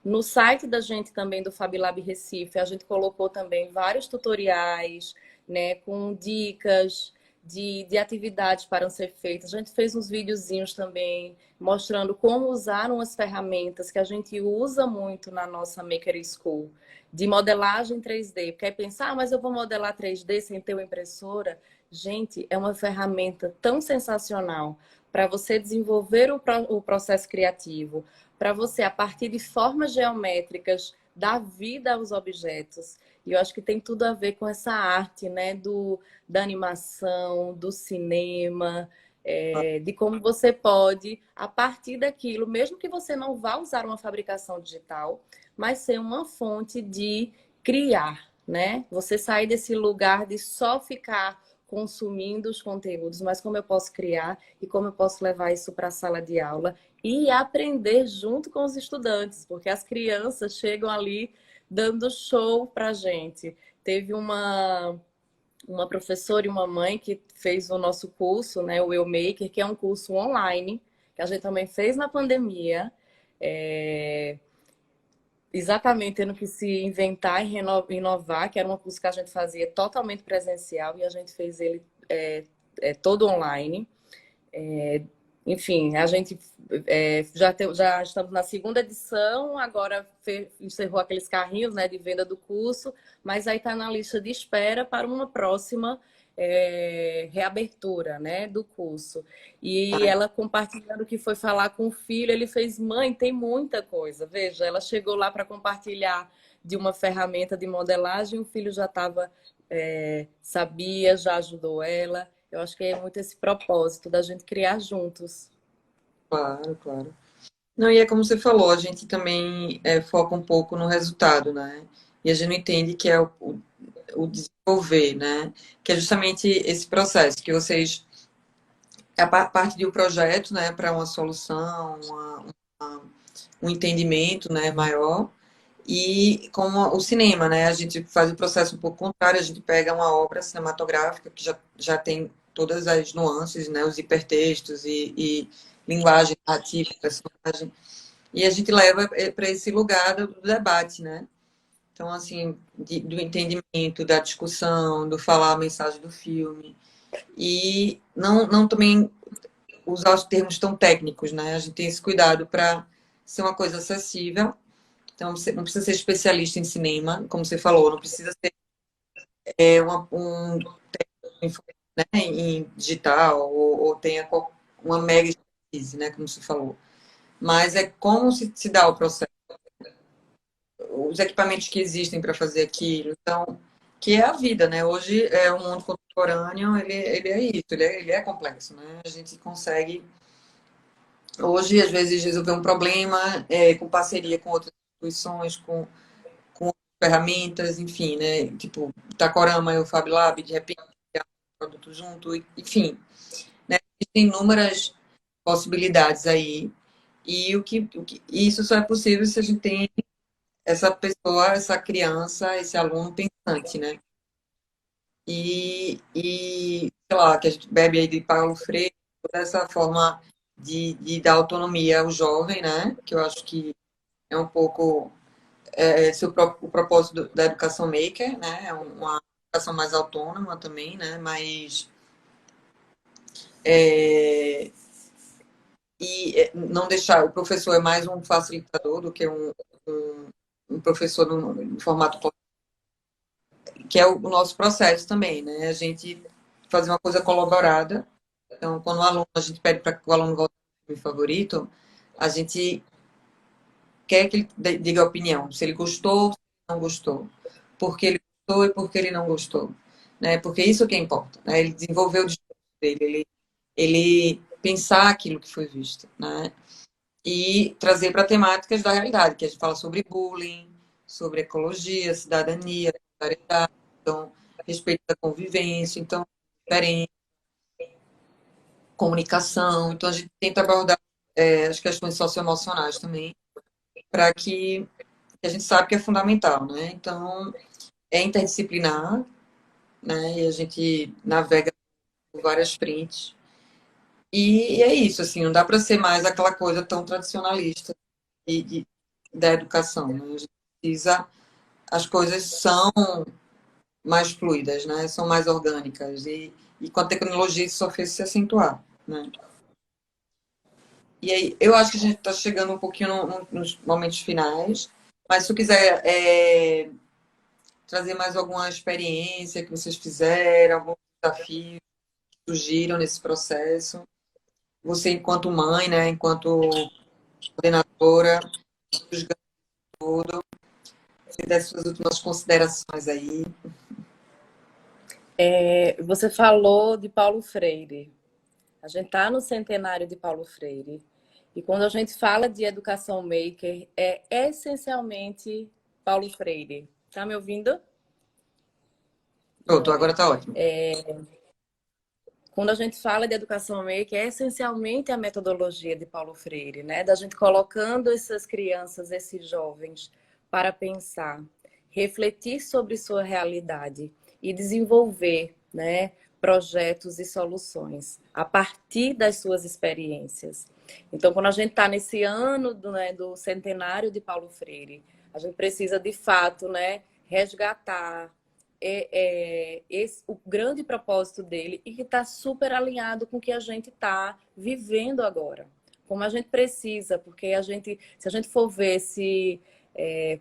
C: No site da gente também, do FabLab Recife, a gente colocou também vários tutoriais, né, com dicas de atividades para ser feitas. A gente fez uns videozinhos também mostrando como usar umas ferramentas que a gente usa muito na nossa Maker School, de modelagem 3D. Porque aí pensar, mas eu vou modelar 3D sem ter uma impressora? Gente, é uma ferramenta tão sensacional para você desenvolver o processo criativo, para você, a partir de formas geométricas, dar vida aos objetos. E eu acho que tem tudo a ver com essa arte, né, da animação, do cinema, de como você pode, a partir daquilo, mesmo que você não vá usar uma fabricação digital, mas ser uma fonte de criar, né? Você sair desse lugar de só ficar consumindo os conteúdos, mas como eu posso criar e como eu posso levar isso para a sala de aula e aprender junto com os estudantes, porque as crianças chegam ali dando show para a gente. Teve uma professora e uma mãe que fez o nosso curso, né, o Eu Maker, que é um curso online, que a gente também fez na pandemia, exatamente tendo que se inventar e inovar, que era um curso que a gente fazia totalmente presencial e a gente fez ele todo online. Enfim, a gente já estamos na segunda edição, agora encerrou aqueles carrinhos, né, de venda do curso, mas aí está na lista de espera para uma próxima reabertura, né, do curso. E ela compartilhando que foi falar com o filho, ele fez, mãe, tem muita coisa. Veja, ela chegou lá para compartilhar de uma ferramenta de modelagem, o filho já estava, sabia, já ajudou ela. Eu acho que é muito esse propósito da gente criar juntos.
A: Claro, claro. Não, e é como você falou, a gente também foca um pouco no resultado, né? E a gente não entende que é o desenvolver, né? Que é justamente esse processo que vocês, a parte de um projeto, né, para uma solução, um entendimento, né, maior, E como o cinema, né? A gente faz o processo um pouco contrário, a gente pega uma obra cinematográfica que já tem todas as nuances, né? Os hipertextos e linguagem narrativa, personagem, e a gente leva para esse lugar do debate, né? Então, assim, do entendimento, da discussão, do falar a mensagem do filme. E não também usar os termos tão técnicos, né? A gente tem esse cuidado para ser uma coisa acessível. Então, você não precisa ser especialista em cinema, como você falou, não precisa ser um né, em digital ou tenha uma mega expertise, né, como você falou. Mas é como se dá o processo, os equipamentos que existem para fazer aquilo. Então, que é a vida, né? Hoje é o mundo contemporâneo, ele é isso, ele é complexo, né? A gente consegue hoje, às vezes, resolver um problema com parceria com outras instituições, com ferramentas, enfim, né? Tipo, Itacorama e o Fab Lab, de repente, criar um produto junto, enfim, né? Existem inúmeras possibilidades aí. E isso só é possível se a gente tem essa pessoa, essa criança, esse aluno pensante, né? Sei lá, que a gente bebe aí de Paulo Freire, toda essa forma de dar autonomia ao jovem, né? Que eu acho que é um pouco esse o propósito da educação maker, né? É uma educação mais autônoma também, né? Mas é, não deixar o professor é mais um facilitador do que um professor no formato que é o nosso processo também, né? A gente fazer uma coisa colaborada. Então, quando o aluno, a gente pede para que o aluno volte ao filme favorito, a gente quer que ele diga a opinião, se ele gostou, se ele não gostou, por que ele gostou e por que ele não gostou, né? Porque isso que importa, né? Ele desenvolver o discurso dele, ele pensar aquilo que foi visto, né? E trazer para temáticas da realidade, que a gente fala sobre bullying, sobre ecologia, cidadania, solidariedade, então, respeito da convivência, então, diferente, comunicação. Então, a gente tenta abordar as questões socioemocionais também, para que a gente sabe que é fundamental, né? Então, é interdisciplinar, né? E a gente navega por várias frentes. E é isso, assim, não dá para ser mais aquela coisa tão tradicionalista de, da educação, né? A gente precisa, as coisas são mais fluidas, né? São mais orgânicas e com a tecnologia isso só fez se acentuar, né? E aí, eu acho que a gente está chegando um pouquinho nos momentos finais, mas se tu quiser trazer mais alguma experiência que vocês fizeram, algum desafio que surgiram nesse processo, você enquanto mãe, né, enquanto coordenadora, se der suas últimas considerações aí.
C: Você falou de Paulo Freire. A gente está no centenário de Paulo Freire. E quando a gente fala de educação maker, é essencialmente Paulo Freire. Tá me ouvindo?
A: Pronto, agora
C: Joia.
A: está ótimo.
C: Quando a gente fala de educação maker, é essencialmente a metodologia de Paulo Freire, né? Da gente colocando essas crianças, esses jovens, para pensar, refletir sobre sua realidade e desenvolver, né, projetos e soluções a partir das suas experiências. Então, quando a gente está nesse ano do centenário de Paulo Freire, a gente precisa, de fato, né, resgatar o grande propósito dele e que está super alinhado com o que a gente está vivendo agora. Como a gente precisa, porque se a gente for ver se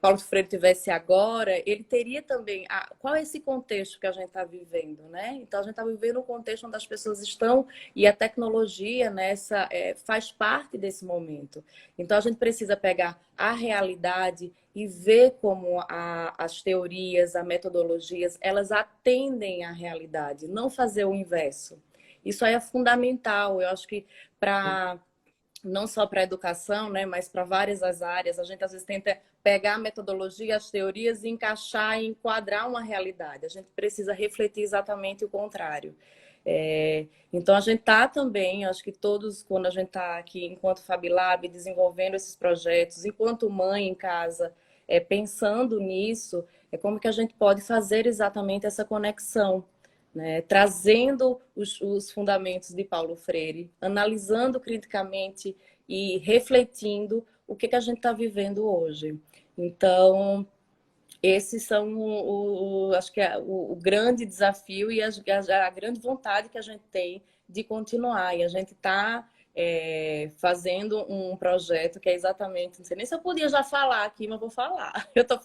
C: Paulo Freire tivesse agora, ele teria também. Qual é esse contexto que a gente está vivendo, né? Então, a gente está vivendo um contexto onde as pessoas estão, e a tecnologia faz parte desse momento. Então, a gente precisa pegar a realidade e ver como as teorias, as metodologias, elas atendem à realidade, não fazer o inverso. Isso aí é fundamental. Eu acho que para não só para a educação, né, mas para várias as áreas. A gente às vezes tenta pegar a metodologia, as teorias e encaixar e enquadrar uma realidade. A gente precisa refletir exatamente o contrário. Então a gente está também, acho que todos, quando a gente está aqui enquanto Fab Lab, desenvolvendo esses projetos, enquanto mãe em casa, pensando nisso, é como que a gente pode fazer exatamente essa conexão, né? Trazendo os fundamentos de Paulo Freire, analisando criticamente e refletindo o que a gente está vivendo hoje. Então, esses são, acho que é o grande desafio e a grande vontade que a gente tem de continuar. E a gente está fazendo um projeto que é exatamente, não sei nem se eu podia já falar aqui, mas vou falar. Eu tô...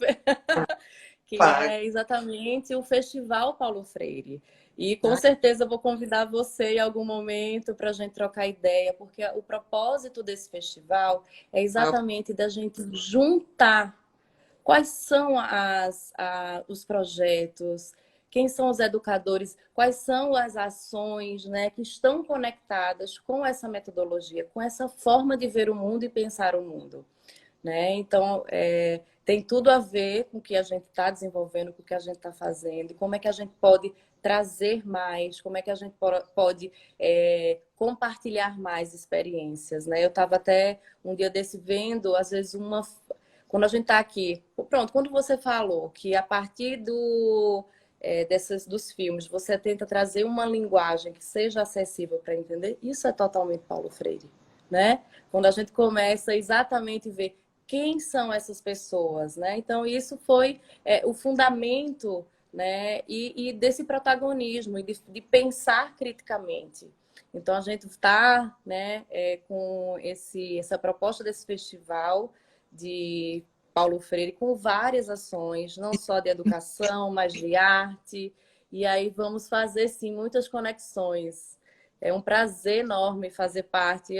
C: que
A: Claro.
C: é exatamente o Festival Paulo Freire. E com
A: Né?
C: certeza eu vou convidar você em algum momento para a gente trocar ideia, porque o propósito desse festival é exatamente da gente juntar quais são os projetos, quem são os educadores, quais são as ações, né, que estão conectadas com essa metodologia, com essa forma de ver o mundo e pensar o mundo, né? Então, tem tudo a ver com o que a gente está desenvolvendo, com o que a gente está fazendo, como é que a gente pode trazer mais, como é que a gente pode compartilhar mais experiências, né? Eu estava até um dia desse vendo, às vezes, quando a gente está aqui, pronto, quando você falou que a partir dos filmes você tenta trazer uma linguagem que seja acessível para entender, isso é totalmente Paulo Freire, né? Quando a gente começa exatamente a ver quem são essas pessoas, né? Então, isso foi o fundamento, né? E desse protagonismo, e de pensar criticamente. Então, a gente está, né, com essa proposta desse festival de Paulo Freire, com várias ações, não só de educação, mas de arte. E aí vamos fazer, sim, muitas conexões. É um prazer enorme fazer parte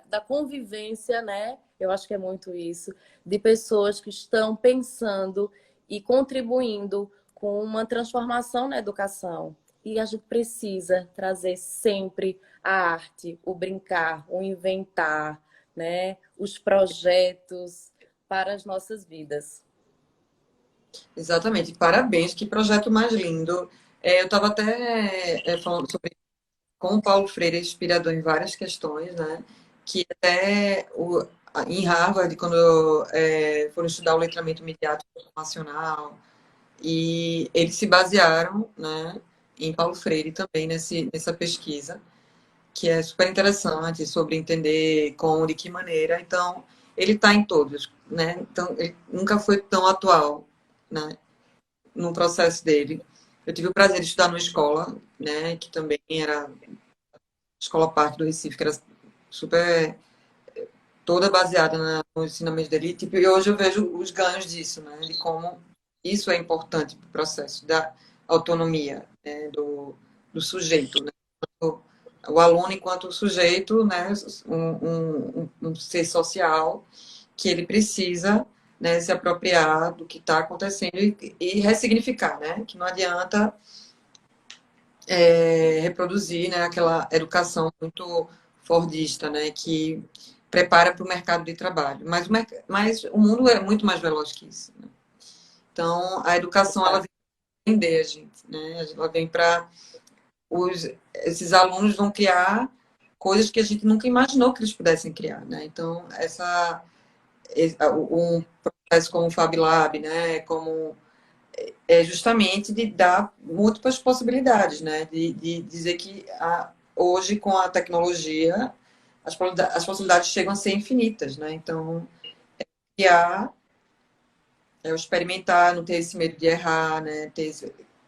C: da convivência, né? Eu acho que é muito isso, de pessoas que estão pensando e contribuindo com uma transformação na educação. E a gente precisa trazer sempre a arte, o brincar, o inventar, né? Os projetos para as nossas vidas.
A: Exatamente. Parabéns, que projeto mais lindo. Eu estava até falando sobre como o Paulo Freire é inspirador em várias questões, né? Que até em Harvard, quando foram estudar o letramento midiático informacional, e eles se basearam, né, em Paulo Freire também nessa pesquisa, que é super interessante sobre entender como, de que maneira. Então, ele está em todos, né? Então, ele nunca foi tão atual, né, no processo dele. Eu tive o prazer de estudar numa escola, né, que também era escola parte do Recife, que era super toda baseada no ensinamento dele. Tipo, e hoje eu vejo os ganhos disso, né, de como isso é importante para o processo da autonomia, né, do sujeito, né? O aluno enquanto sujeito, né, um ser social que ele precisa, né, se apropriar do que está acontecendo e ressignificar, né, que não adianta reproduzir, né, aquela educação muito fordista, né, que prepara para o mercado de trabalho. Mas o mundo é muito mais veloz que isso. Né? Então, a educação ela vem para entender a gente, né? Ela vem para esses alunos vão criar coisas que a gente nunca imaginou que eles pudessem criar, né? Então, um processo como o Fab Lab, né? Como é justamente de dar múltiplas possibilidades, né? De dizer que hoje, com a tecnologia, as possibilidades chegam a ser infinitas, né? Então, criar, o experimentar, não ter esse medo de errar, né?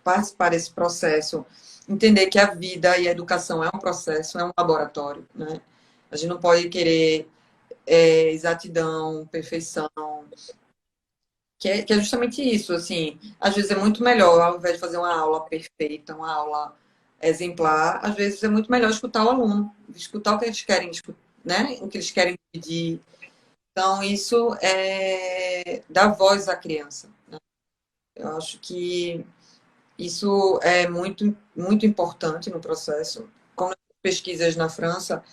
A: Participar desse processo, entender que a vida e a educação é um processo, é um laboratório, né? A gente não pode querer exatidão, perfeição, que é justamente isso, assim, às vezes é muito melhor, ao invés de fazer uma aula perfeita, uma aula exemplar, às vezes é muito melhor escutar o aluno, escutar o que eles querem, né? O que eles querem pedir. Então, isso dá voz à criança. Né? Eu acho que isso é muito, muito importante no processo. Como pesquisas na França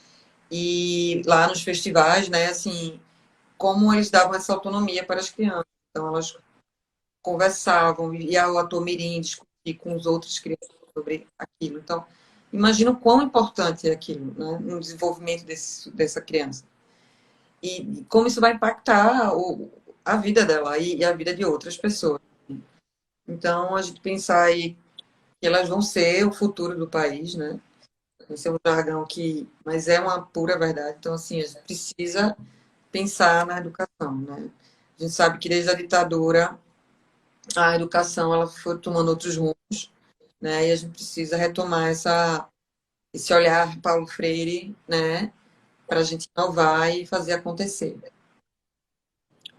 A: e lá nos festivais, né, assim, como eles davam essa autonomia para as crianças. Então, elas conversavam, ia o ator mirim discutir com os outros crianças sobre aquilo. Então, imagina o quão importante é aquilo, né, no desenvolvimento dessa criança. E como isso vai impactar a vida dela e a vida de outras pessoas. Então, a gente pensar aí que elas vão ser o futuro do país, né? Esse é um jargão que, mas é uma pura verdade. Então, assim, a gente precisa pensar na educação, né? A gente sabe que desde a ditadura a educação ela foi tomando outros rumos, né? E a gente precisa retomar esse olhar Paulo Freire, né? Para a gente inovar e fazer acontecer.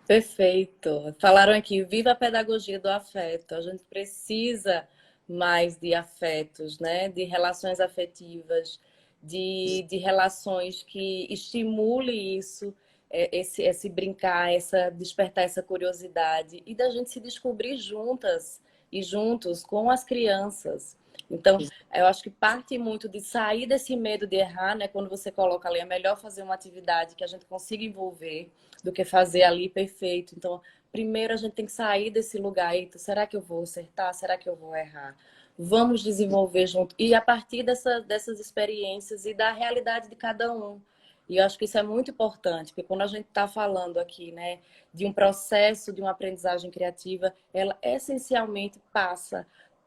C: Perfeito. Falaram aqui, viva a pedagogia do afeto. A gente precisa mais de afetos, né? De relações afetivas, de relações que estimule isso, esse brincar, essa despertar essa curiosidade e da gente se descobrir juntas e juntos com as crianças. Então, eu acho que parte muito de sair desse medo de errar, né? Quando você coloca ali, é melhor fazer uma atividade que a gente consiga envolver do que fazer ali perfeito. Então, primeiro a gente tem que sair desse lugar. Eita, será que eu vou acertar? Será que eu vou errar? Vamos desenvolver junto. E a partir dessas experiências e da realidade de cada um. E eu acho que isso é muito importante, porque quando a gente está falando aqui, né, de um processo de uma aprendizagem criativa, ela essencialmente passa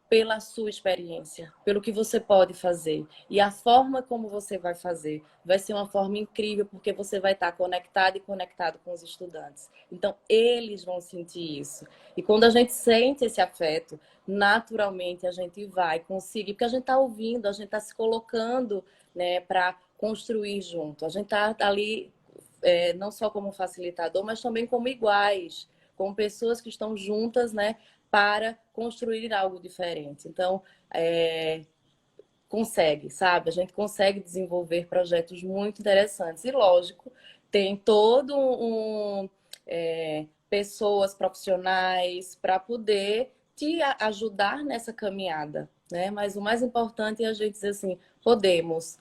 C: pela sua experiência, pelo que você pode fazer. E a forma como você vai fazer vai ser uma forma incrível, porque você vai estar conectado e conectado com os estudantes. Então, eles vão sentir isso. E quando a gente sente esse afeto, naturalmente a gente vai conseguir, porque a gente está ouvindo, a gente está se colocando, né, para construir junto. A gente está ali, não só como facilitador, mas também como iguais, como pessoas que estão juntas, né, para construir algo diferente. Então, consegue, sabe? A gente consegue desenvolver projetos muito interessantes. E, lógico, tem todo pessoas profissionais para poder te ajudar nessa caminhada, né? Mas o mais importante é a gente dizer assim, podemos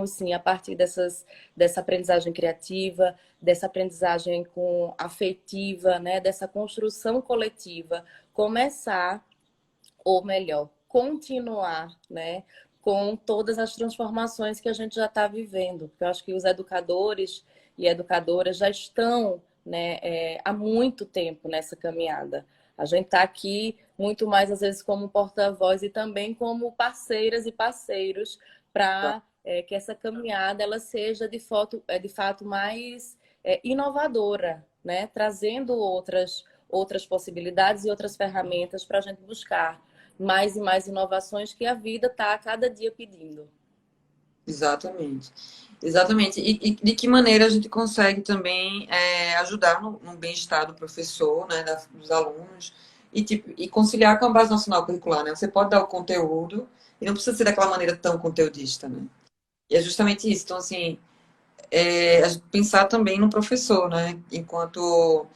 C: sim, a partir dessa aprendizagem criativa, dessa aprendizagem afetiva, né? Dessa construção coletiva, começar, ou melhor, continuar, né? Com todas as transformações que a gente já está vivendo. Porque eu acho que os educadores e educadoras já estão, né, há muito tempo nessa caminhada. A gente está aqui muito mais, às vezes, como porta-voz e também como parceiras e parceiros para que essa caminhada ela seja, de fato mais inovadora, né? Trazendo outras possibilidades e outras ferramentas para a gente buscar mais e mais inovações que a vida está a cada dia pedindo.
A: Exatamente. Exatamente. E de que maneira a gente consegue também ajudar no bem-estar do professor, né, dos alunos, e conciliar com a base nacional curricular, né? Você pode dar o conteúdo e não precisa ser daquela maneira tão conteudista, né? E é justamente isso. Então, assim, a gente pensar também no professor, né? Enquanto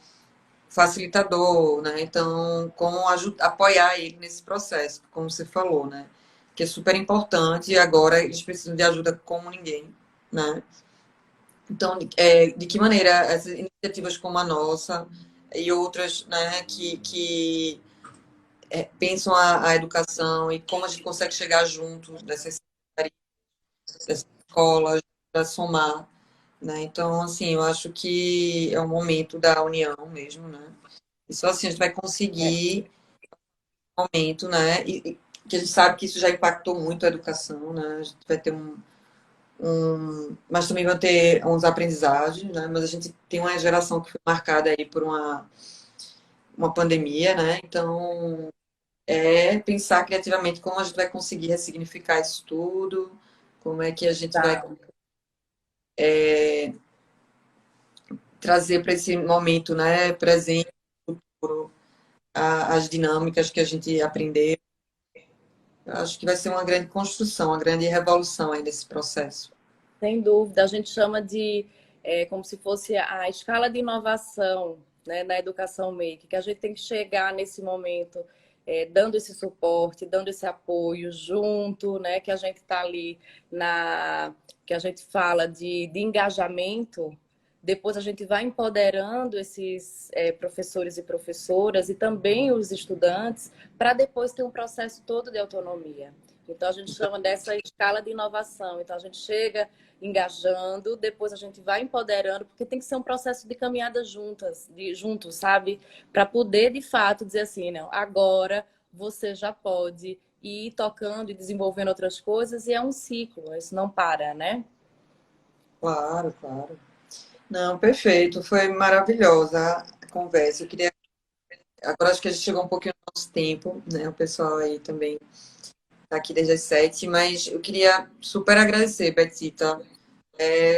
A: facilitador, né? Então, como apoiar ele nesse processo, como você falou, né? Que é super importante e agora eles precisam de ajuda como ninguém, né? Então, de que maneira essas iniciativas como a nossa e outras, né, que pensam a educação e como a gente consegue chegar junto dessas escolas para somar, né? Então, assim, eu acho que é o momento da união mesmo, né? E só assim a gente vai conseguir momento, né? E que a gente sabe que isso já impactou muito a educação, né? A gente vai ter mas também vai ter uns aprendizagens, né? Mas a gente tem uma geração que foi marcada aí por uma pandemia, né? Então, pensar criativamente como a gente vai conseguir ressignificar isso tudo, como é que a gente vai
C: Tá.
A: trazer para esse momento, né, presente, as dinâmicas que a gente aprendeu. Eu acho que vai ser uma grande construção, uma grande revolução aí desse processo.
C: Sem dúvida, a gente chama de como se fosse a escala de inovação, né, na educação make, que a gente tem que chegar nesse momento dando esse suporte, dando esse apoio junto, né, que a gente está ali que a gente fala de engajamento. Depois a gente vai empoderando esses professores e professoras e também os estudantes para depois ter um processo todo de autonomia. Então, a gente chama dessa escala de inovação. Então, a gente chega engajando, depois a gente vai empoderando, porque tem que ser um processo de caminhada juntos, sabe? Para poder, de fato, dizer assim, não, agora você já pode ir tocando e desenvolvendo outras coisas, e é um ciclo, isso não para, né?
A: Claro, claro. Não, perfeito. Foi maravilhosa a conversa. Eu queria. Agora acho que a gente chegou um pouquinho no nosso tempo, né? O pessoal aí também está aqui desde as 7, mas eu queria super agradecer, Betita.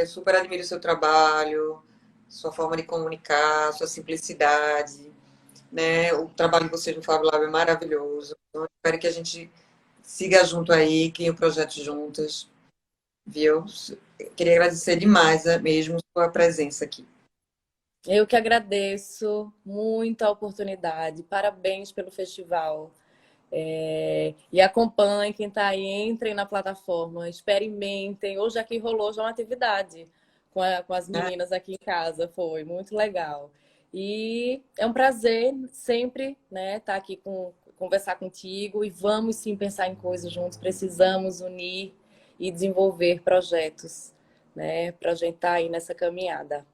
A: Super admiro o seu trabalho, sua forma de comunicar, sua simplicidade, né? O trabalho de vocês no Fab Lab é maravilhoso. Então, espero que a gente siga junto aí, crie um projeto juntas, viu? Queria agradecer demais, mesmo, sua presença aqui.
C: Eu que agradeço muito a oportunidade. Parabéns pelo festival. E acompanhem quem está aí, entrem na plataforma, experimentem. Hoje aqui rolou já uma atividade com as meninas aqui em casa, foi muito legal. E é um prazer sempre, né, estar aqui conversar contigo e vamos sim pensar em coisas juntos. Precisamos unir e desenvolver projetos, né, para a gente estar aí nessa caminhada.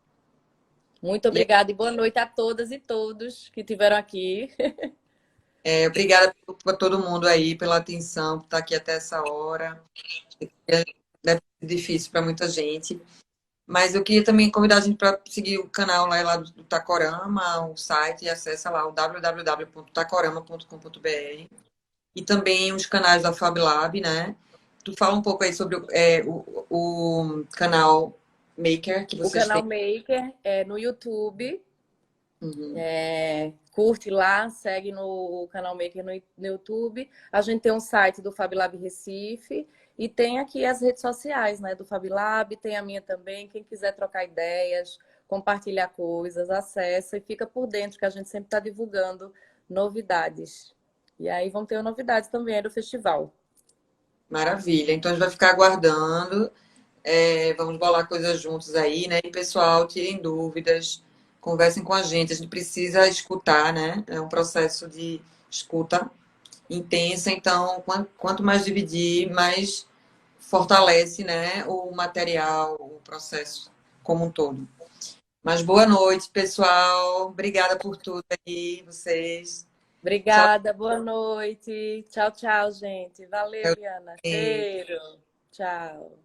C: Muito
A: E
C: obrigada e boa noite a todas e todos que estiveram aqui.
A: obrigada por todo mundo aí pela atenção, por estar aqui até essa hora. Deve ser difícil para muita gente. Mas eu queria também convidar a gente para seguir o canal lá do Tacorama, o site, e acessa lá o www.tacorama.com.br. E também os canais da Fab Lab, né? Tu fala um pouco aí sobre o canal Maker que
C: O
A: vocês
C: canal
A: têm.
C: Maker é no YouTube.
A: Uhum.
C: Curte lá, segue no canal Maker no YouTube. A gente tem um site do Fab Lab Recife e tem aqui as redes sociais, né, do Fab Lab, tem a minha também. Quem quiser trocar ideias, compartilhar coisas, acessa e fica por dentro, que a gente sempre está divulgando novidades. E aí vão ter novidades também do festival.
A: Maravilha. Então a gente vai ficar aguardando. Vamos bolar coisas juntos aí, né? E pessoal, tirem dúvidas, conversem com a gente. A gente precisa escutar, né? É um processo de escuta intensa, então quanto mais dividir, mais fortalece, né, o material, o processo como um todo. Mas boa noite, pessoal. Obrigada por tudo aí, vocês. Tchau.
C: Obrigada, boa noite. Tchau, tchau, gente. Valeu, Liana. Cheiro. Tchau.